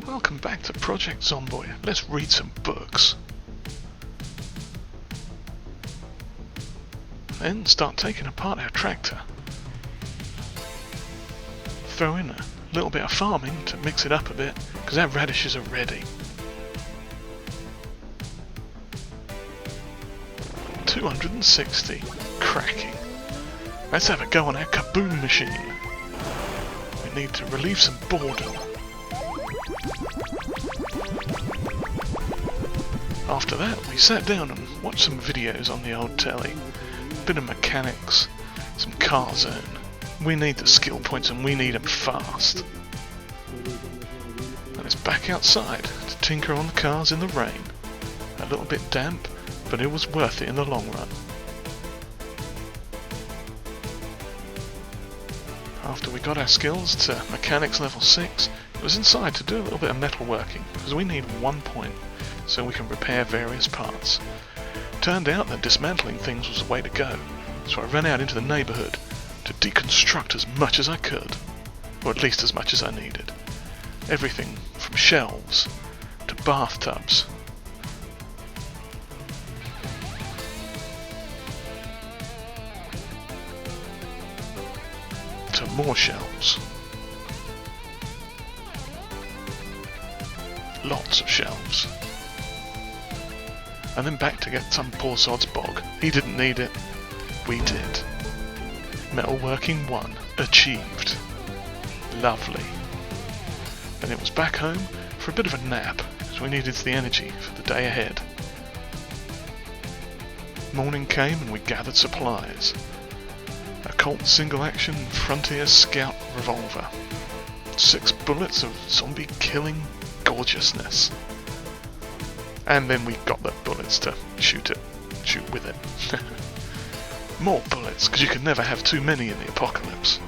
Welcome back to Project Zomboid. Let's read some books. Then start taking apart our tractor. Throw in a little bit of farming to mix it up a bit, because our radishes are ready. 260. Cracking. Let's have a go on our kaboom machine. We need to relieve some boredom. After that, we sat down and watched some videos on the old telly. A bit of mechanics, some car zone. We need the skill points and we need them fast. And it's back outside to tinker on the cars in the rain. A little bit damp, but it was worth it in the long run. After we got our skills to mechanics level 6, it was inside to do a little bit of metalworking, because we need 1 point so we can repair various parts. Turned out that dismantling things was the way to go, so I ran out into the neighbourhood to deconstruct as much as I could, or at least as much as I needed. Everything from shelves to bathtubs. To more shelves. Lots of shelves. And then back to get some poor sod's bog. He didn't need it. We did. Metalworking 1. Achieved. Lovely. And it was back home for a bit of a nap, because we needed the energy for the day ahead. Morning came and we gathered supplies. A Colt single-action Frontier Scout revolver. 6 bullets of zombie-killing gorgeousness. And then we got the bullets to shoot with it. More bullets, because you can never have too many in the apocalypse.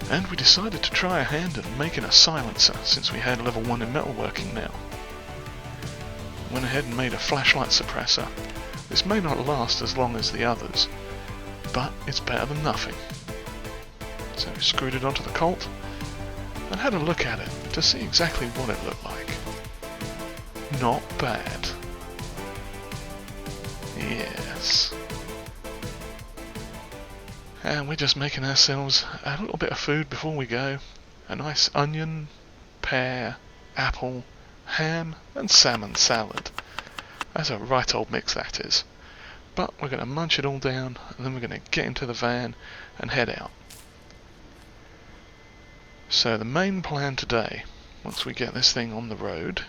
And we decided to try a hand at making a silencer, since we had level 1 in metalworking now. Went ahead and made a flashlight suppressor. This may not last as long as the others, but it's better than nothing. So we screwed it onto the Colt and had a look at it to see exactly what it looked like. Not bad. Yes. And we're just making ourselves a little bit of food before we go. A nice onion, pear, apple, ham and salmon salad. That's a right old mix, that is. But we're going to munch it all down and then we're going to get into the van and head out. So the main plan today, once we get this thing on the road,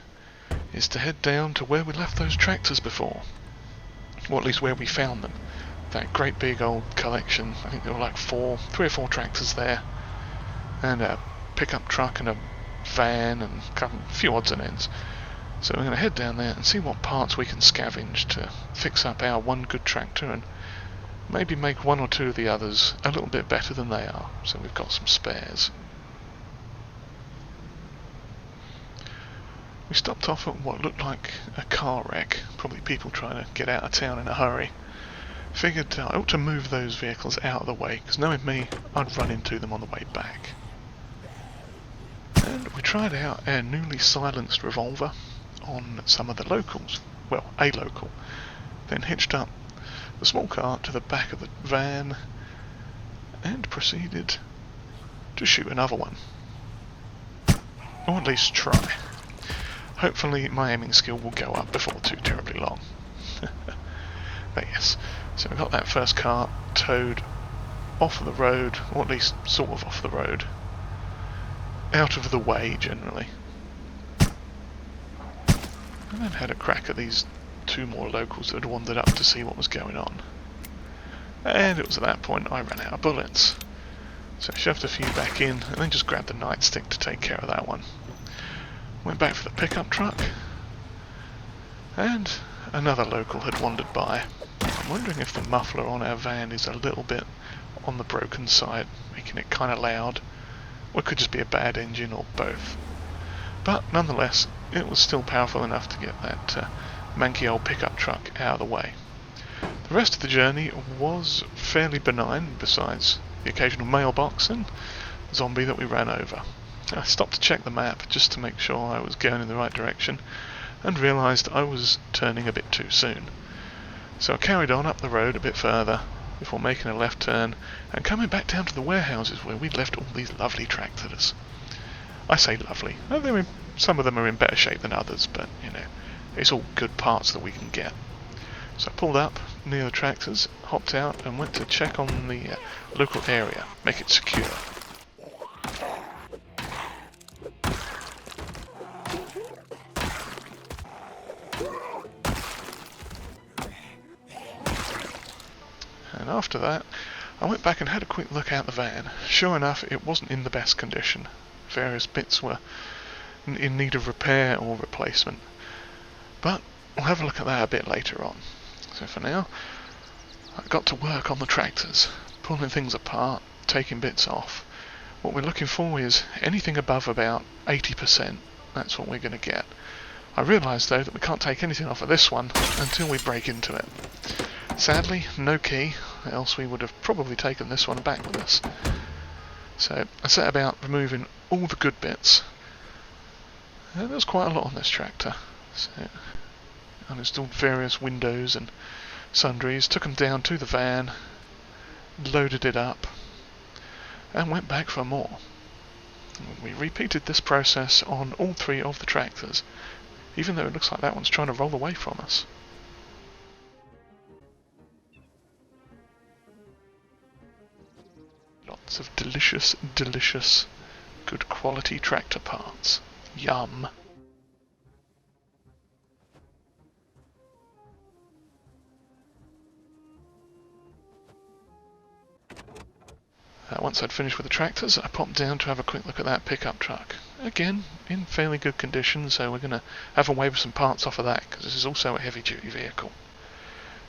is to head down to where we left those tractors before. Or at least where we found them. That great big old collection. I think there were like 3 or 4 tractors there. And a pickup truck and a van and a few odds and ends. So we're going to head down there and see what parts we can scavenge to fix up our one good tractor and maybe make 1 or 2 of the others a little bit better than they are. So we've got some spares. We stopped off at what looked like a car wreck, probably people trying to get out of town in a hurry. Figured I ought to move those vehicles out of the way, because knowing me, I'd run into them on the way back. And we tried out our newly silenced revolver on some of the locals, well, a local, then hitched up the small car to the back of the van and proceeded to shoot another one. Or at least try. Hopefully my aiming skill will go up before too terribly long. But yes, so we got that first car towed off of the road, or at least sort of off the road. Out of the way, generally. And then had a crack at these 2 more locals that had wandered up to see what was going on. And it was at that point I ran out of bullets. So I shoved a few back in, and then just grabbed the nightstick to take care of that one. Went back for the pickup truck, and another local had wandered by. I'm wondering if the muffler on our van is a little bit on the broken side, making it kind of loud, or it could just be a bad engine, or both. But nonetheless, it was still powerful enough to get that manky old pickup truck out of the way. The rest of the journey was fairly benign, besides the occasional mailbox and zombie that we ran over. I stopped to check the map just to make sure I was going in the right direction, and realised I was turning a bit too soon. So I carried on up the road a bit further before making a left turn and coming back down to the warehouses where we'd left all these lovely tractors. I say lovely. Some of them are in better shape than others, but you know, it's all good parts that we can get. So I pulled up near the tractors, hopped out and went to check on the local area, make it secure. And after that, I went back and had a quick look out the van. Sure enough, it wasn't in the best condition. Various bits were in need of repair or replacement. But we'll have a look at that a bit later on. So for now, I got to work on the tractors, pulling things apart, taking bits off. What we're looking for is anything above about 80%. That's what we're going to get. I realise though that we can't take anything off of this one until we break into it. Sadly, no key, else we would have probably taken this one back with us. So I set about removing all the good bits. There was quite a lot on this tractor. So I installed various windows and sundries, took them down to the van, loaded it up, and went back for more. We repeated this process on all three of the tractors, even though it looks like that one's trying to roll away from us. Lots of delicious, delicious, good quality tractor parts. Yum. Once I'd finished with the tractors, I popped down to have a quick look at that pickup truck. Again, in fairly good condition, so we're going to have a way with some parts off of that, because this is also a heavy-duty vehicle.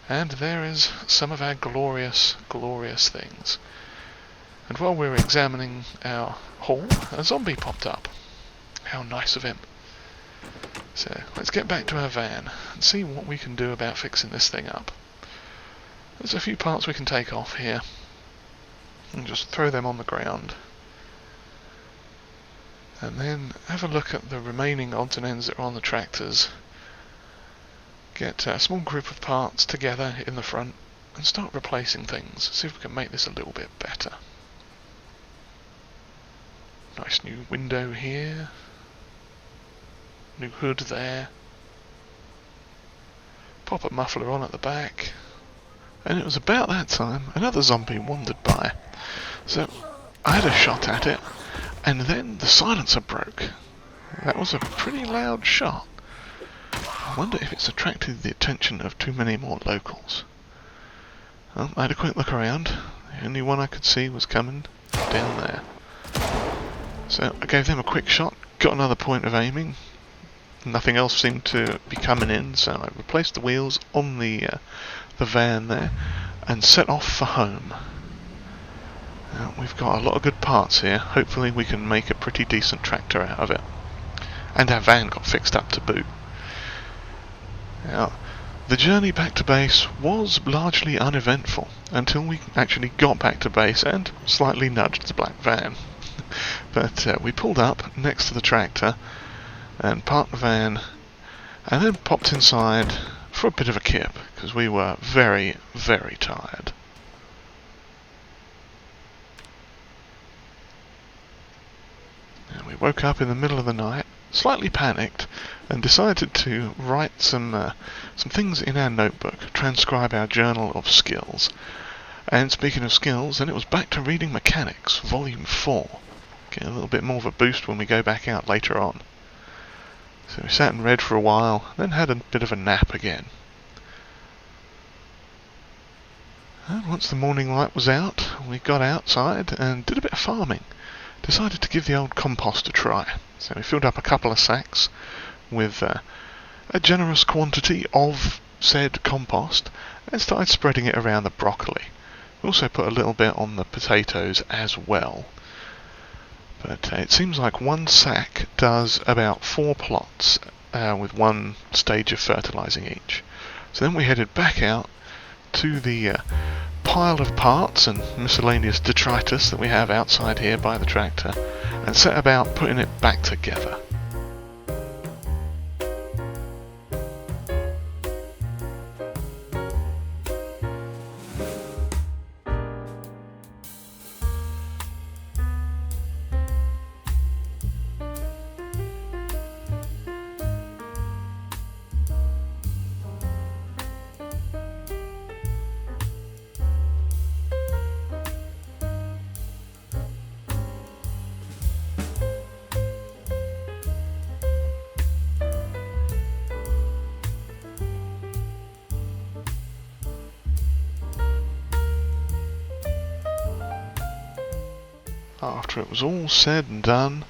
And there is some of our glorious, glorious things. And while we were examining our haul, a zombie popped up. How nice of him. So, let's get back to our van and see what we can do about fixing this thing up. There's a few parts we can take off here, and just throw them on the ground. And then have a look at the remaining odds and ends that are on the tractors. Get a small group of parts together in the front and start replacing things. See if we can make this a little bit better. Nice new window here. New hood there. Pop a muffler on at the back. And it was about that time another zombie wandered by. So I had a shot at it, and then the silencer broke. That was a pretty loud shot. I wonder if it's attracted the attention of too many more locals. Well, I had a quick look around. The only one I could see was coming down there. So I gave them a quick shot, got another point of aiming. Nothing else seemed to be coming in, so I replaced the wheels on the van there and set off for home. Now, we've got a lot of good parts here. Hopefully we can make a pretty decent tractor out of it. And our van got fixed up to boot. Now, the journey back to base was largely uneventful until we actually got back to base and slightly nudged the black van. But we pulled up next to the tractor and parked the van and then popped inside for a bit of a kip because we were very, very tired. And we woke up in the middle of the night, slightly panicked, and decided to write some things in our notebook, transcribe our journal of skills. And speaking of skills, then it was back to reading Mechanics, Volume 4. Get a little bit more of a boost when we go back out later on. So we sat and read for a while, then had a bit of a nap again. And once the morning light was out, we got outside and did a bit of farming. Decided to give the old compost a try. So we filled up a couple of sacks with a generous quantity of said compost and started spreading it around the broccoli. We also put a little bit on the potatoes as well. But it seems like one sack does about 4 plots with one stage of fertilising each. So then we headed back out to the pile of parts and miscellaneous detritus that we have outside here by the tractor and set about putting it back together. After it was all said and done,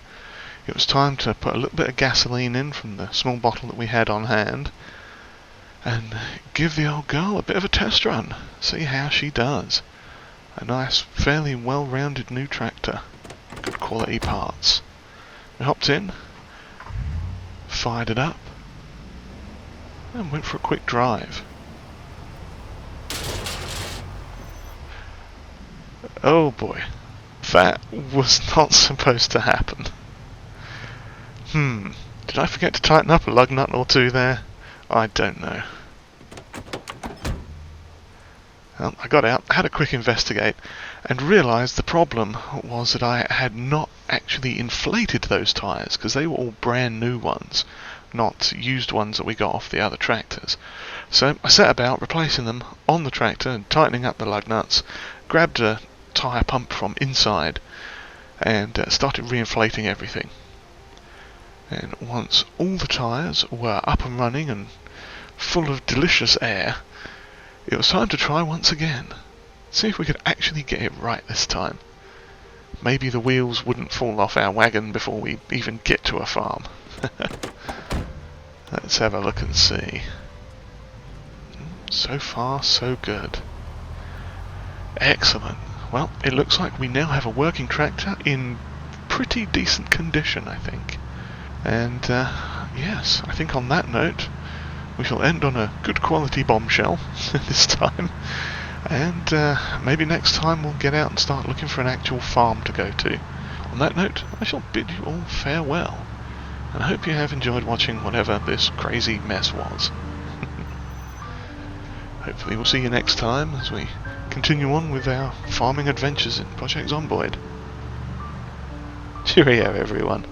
it was time to put a little bit of gasoline in from the small bottle that we had on hand and give the old girl a bit of a test run, see how she does. A nice, fairly well-rounded new tractor, good quality parts. We hopped in, fired it up, and went for a quick drive. Oh boy. That was not supposed to happen. Did I forget to tighten up a lug nut or two there? I don't know. Well, I got out, had a quick investigate, and realised the problem was that I had not actually inflated those tyres, because they were all brand new ones, not used ones that we got off the other tractors. So I set about replacing them on the tractor and tightening up the lug nuts, grabbed a tyre pump from inside and started reinflating everything. And once all the tyres were up and running and full of delicious air, it was time to try once again. See if we could actually get it right this time. Maybe the wheels wouldn't fall off our wagon before we even get to a farm. Let's have a look and see. So far, so good. Excellent. Well, it looks like we now have a working tractor in pretty decent condition, I think. And yes, I think on that note, we shall end on a good quality bombshell this time. And maybe next time we'll get out and start looking for an actual farm to go to. On that note, I shall bid you all farewell. And I hope you have enjoyed watching whatever this crazy mess was. Hopefully we'll see you next time as we continue on with our farming adventures in Project Zomboid. Cheerio, everyone.